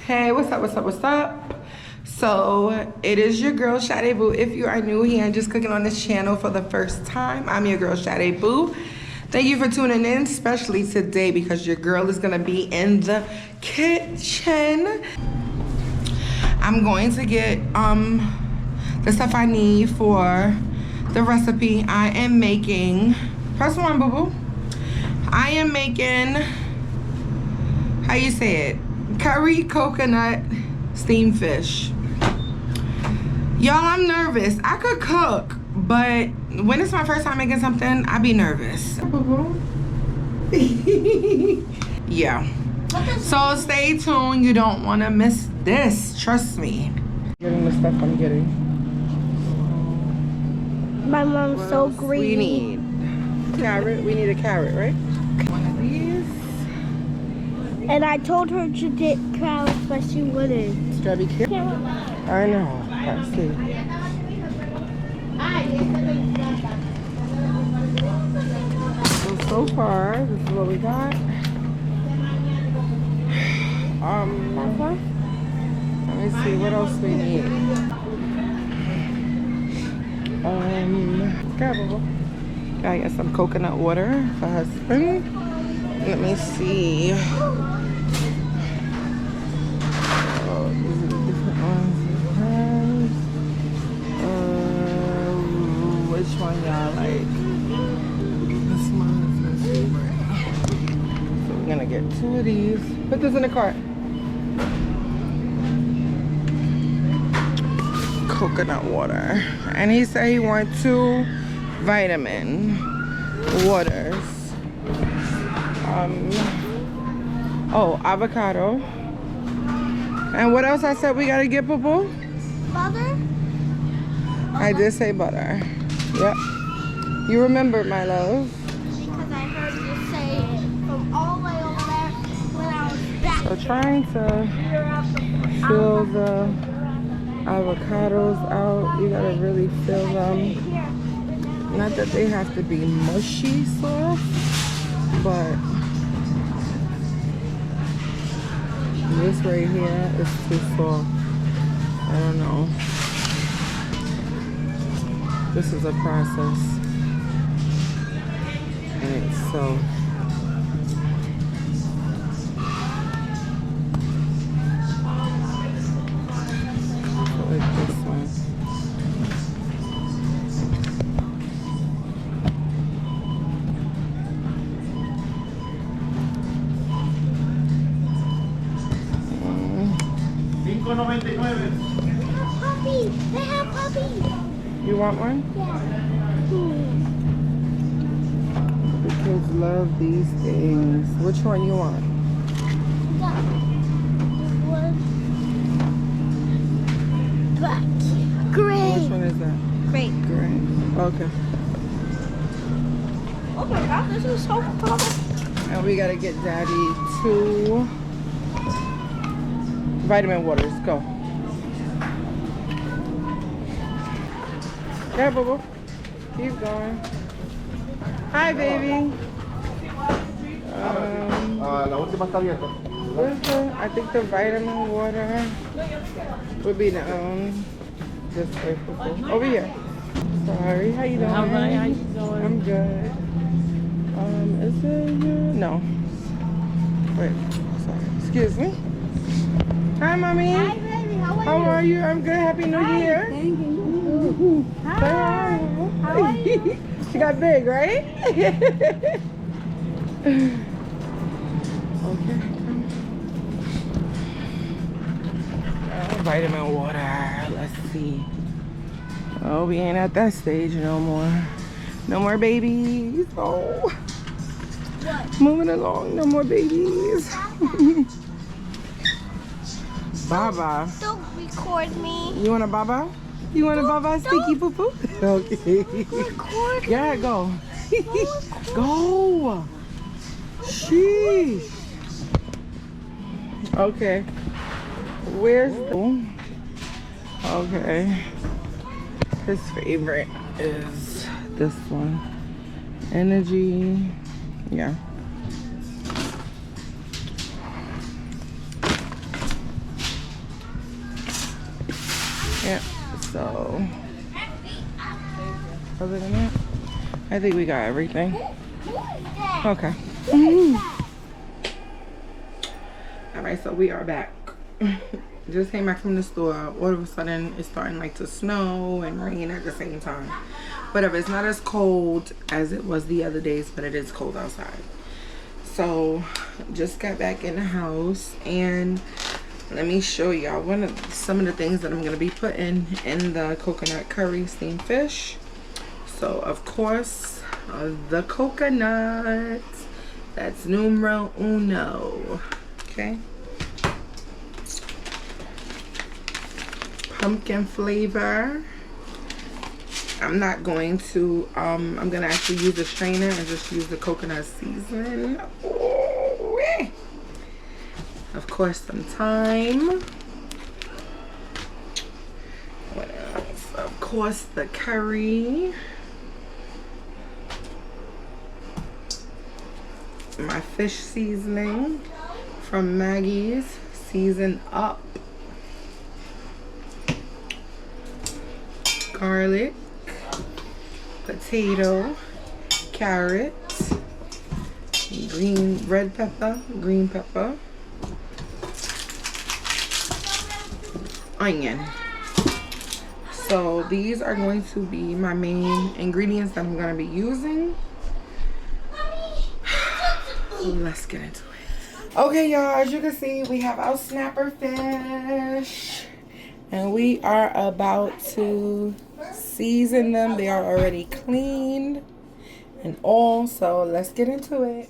Hey, what's up, what's up, what's up? So, it is your girl, Sade Boo. If you are new here and just clicking on this channel for the first time, I'm your girl, Sade Boo. Thank you for tuning in, especially today because your girl is gonna be in the kitchen. I'm going to get the stuff I need for the recipe. I am making, press one, boo-boo. I am making, how you say it? Curry coconut steamed fish. Y'all, I'm nervous. I could cook, but when it's my first time making something, I be nervous. Yeah. So stay tuned. You don't want to miss this. Trust me. Getting the stuff I'm getting. My mom's What so else greedy. We need carrot. We need a carrot, right? One of these. And I told her to get carrots, but she wouldn't. Gotta be careful. I know. I see. So far, this is what we got. Let me see what else we need. Gotta get some coconut water for husband. Let me see. Oh, these are the different ones he has. Which one y'all like? This one is my favorite. So we're gonna get 2 of these. Put this in the cart. Coconut water. And he said he wants 2 vitamin waters. Oh, avocado. And what else I said we gotta get, boo-boo? Butter? I did say butter. Yep. You remembered, my love. Because I heard you say it from all the way over there when I was back. So trying to fill the avocados out. You gotta really fill them. Not that they have to be mushy soft, but this right here is too soft. I don't know. This is a process. Alright, so like this one. Puppies! They have puppies! You want one? Yeah. The kids love these things. Which one you want? Yeah. Black. Gray. Which one is that? Gray. Gray. Okay. Oh my god, this is so cool. And we gotta get Daddy 2 vitamin waters. Go. Yeah, boo-boo. Keep going. Hi, baby. La última está abierta. I think the vitamin water would be the this way, boo-boo. Over here. Sorry. How you doing? How you doing? I'm good. Is it here? No. Wait. Sorry. Excuse me. Hi, mommy. Hi, baby. How are you? I'm good. Happy New Year. Thank you. Hi. How are you? She got big, right? Okay. Vitamin water. Let's see. Oh, we ain't at that stage no more. No more babies. Oh. What? Moving along. No more babies. Baba. Don't record me. You want a baba? You want a baba? Sticky poo poo? Okay. Record me. Yeah, go. Go. Sheesh. Okay. Where's the... Okay. His favorite is this one. Energy. Yeah. Yeah, so other than that, I think we got everything. Okay. All right, so we are back. Just came back from the store. All of a sudden, it's starting like to snow and rain at the same time. Whatever, it's not as cold as it was the other days, but it is cold outside. So, just got back in the house, and let me show y'all some of the things that I'm gonna be putting in the coconut curry steamed fish. So, of course, the coconut. That's numero uno. Okay. Pumpkin flavor. I'm not going to, I'm gonna actually use a strainer and just use the coconut seasoning. Oh, yeah. Of course, some thyme. What else? Of course, the curry. My fish seasoning from Maggie's Season Up. Garlic, potato, carrot, red pepper, green pepper, onion. So these are going to be my main ingredients that I'm going to be using. Let's get into it. Okay, y'all, as you can see, we have our snapper fish. And we are about to season them. They are already cleaned and all. So let's get into it.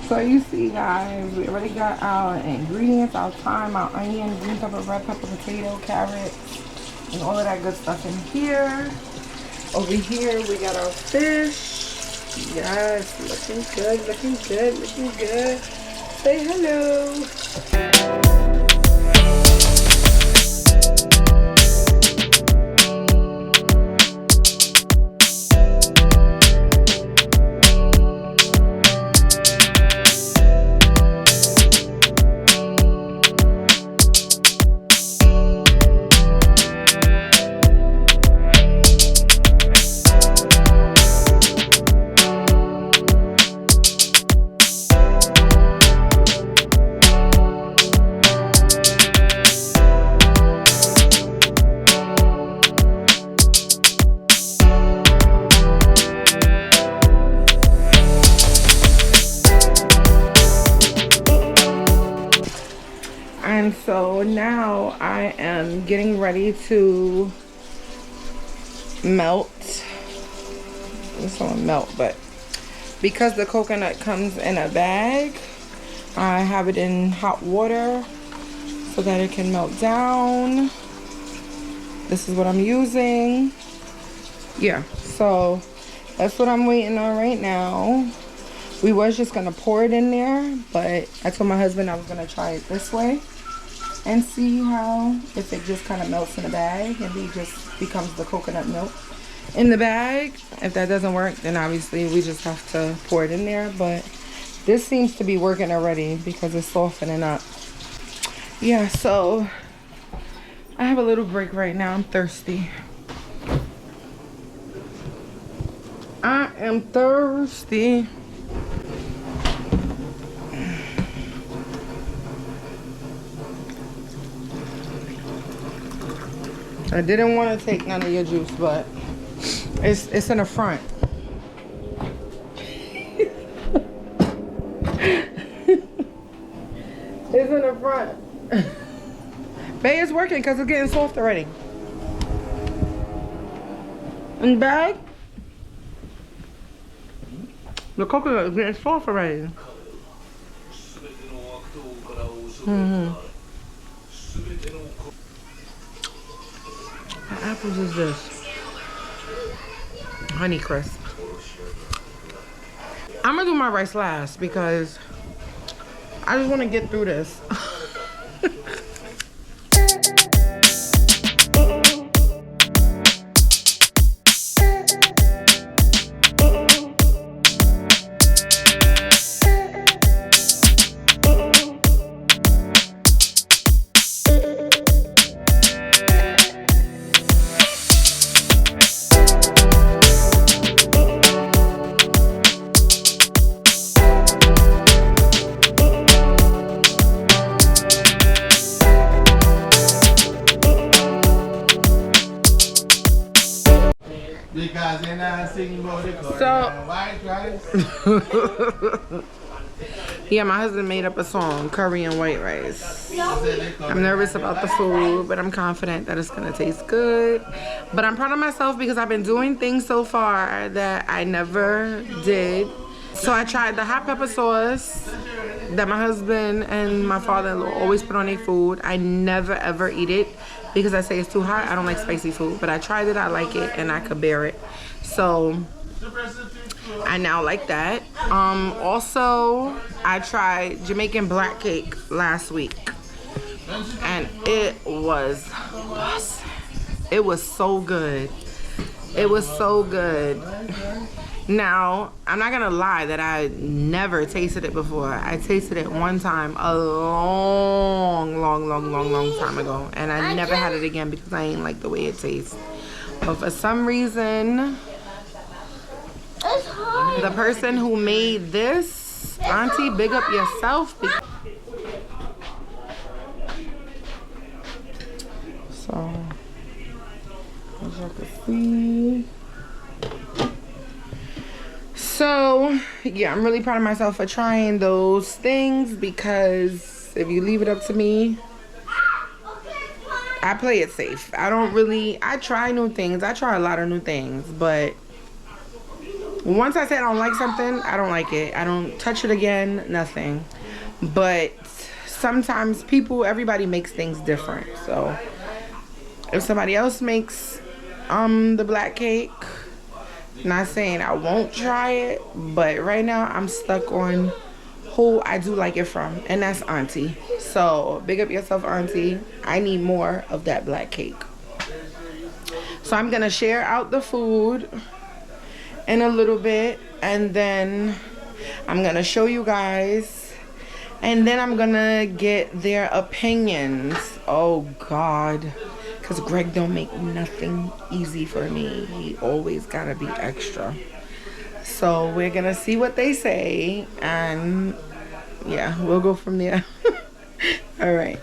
So you see, guys, we already got our ingredients, our thyme, our onion, green pepper, red pepper, potato, carrot, and all of that good stuff in here. Over here, we got our fish. Yes, looking good, looking good, looking good. Say hello. And so now I am getting ready to melt. This won't melt, but because the coconut comes in a bag, I have it in hot water so that it can melt down. This is what I'm using. Yeah, so that's what I'm waiting on right now. We was just gonna pour it in there, but I told my husband I was gonna try it this way and see how, if it just kind of melts in the bag and it just becomes the coconut milk in the bag. If that doesn't work, then obviously we just have to pour it in there. But this seems to be working already because it's softening up. Yeah, so I have a little break right now. I'm thirsty. I am thirsty. I didn't want to take none of your juice, but it's in the front. It's in the front. Bae is working because it's getting soft already. In the bag? The coconut is getting soft already. What apples is this? Honey Crisp. I'm gonna do my rice last because I just want to get through this. Yeah, my husband made up a song, curry and white rice. I'm nervous about the food, but I'm confident that it's gonna taste good. But I'm proud of myself because I've been doing things so far that I never did. So I tried the hot pepper sauce that my husband and my father-in-law always put on their food. I never ever eat it because I say it's too hot. I don't like spicy food, but I tried it, I like it, and I could bear it. So I now like that. Also, I tried Jamaican black cake last week, and it was awesome. It was so good. It was so good. Now, I'm not gonna lie that I never tasted it before. I tasted it one time a long time ago, and I never had it again because I ain't like the way it tastes. But for some reason, the person who made this, Auntie, big up yourself. So, as you can see. So, yeah, I'm really proud of myself for trying those things because if you leave it up to me, I play it safe. I try new things. I try a lot of new things, but once I say I don't like something, I don't like it. I don't touch it again, nothing. But sometimes everybody makes things different. So if somebody else makes the black cake, not saying I won't try it, but right now I'm stuck on who I do like it from, and that's Auntie. So big up yourself, Auntie. I need more of that black cake. So I'm gonna share out the food in a little bit, and then I'm gonna show you guys, and then I'm gonna get their opinions. Oh God, because Greg don't make nothing easy for me. He always gotta be extra. So we're gonna see what they say, and yeah, we'll go from there. All right.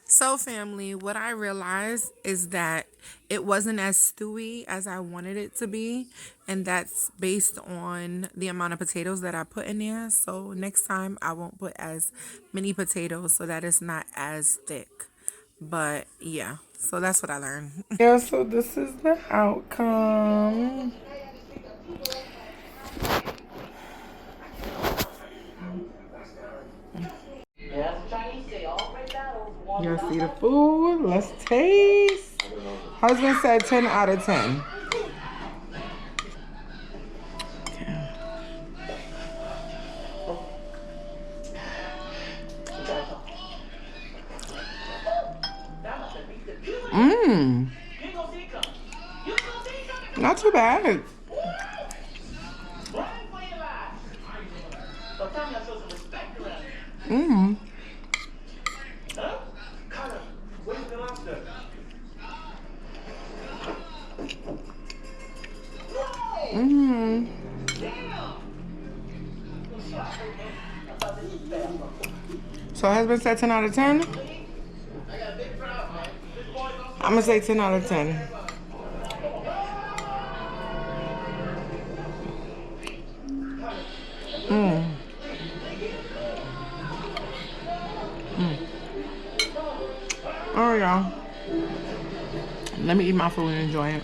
So family, what I realized is that it wasn't as stewy as I wanted it to be, and that's based on the amount of potatoes that I put in there. So next time I won't put as many potatoes so that it's not as thick. But yeah, so that's what I learned. Yeah, so this is the outcome. Y'all see the food? Let's taste. Husband said 10 out of 10. Mmm. Not too bad. Mmm. Mm-hmm. So husband said 10 out of 10? I'm gonna say 10 out of 10. Mm. All right, y'all. Let me eat my food and enjoy it.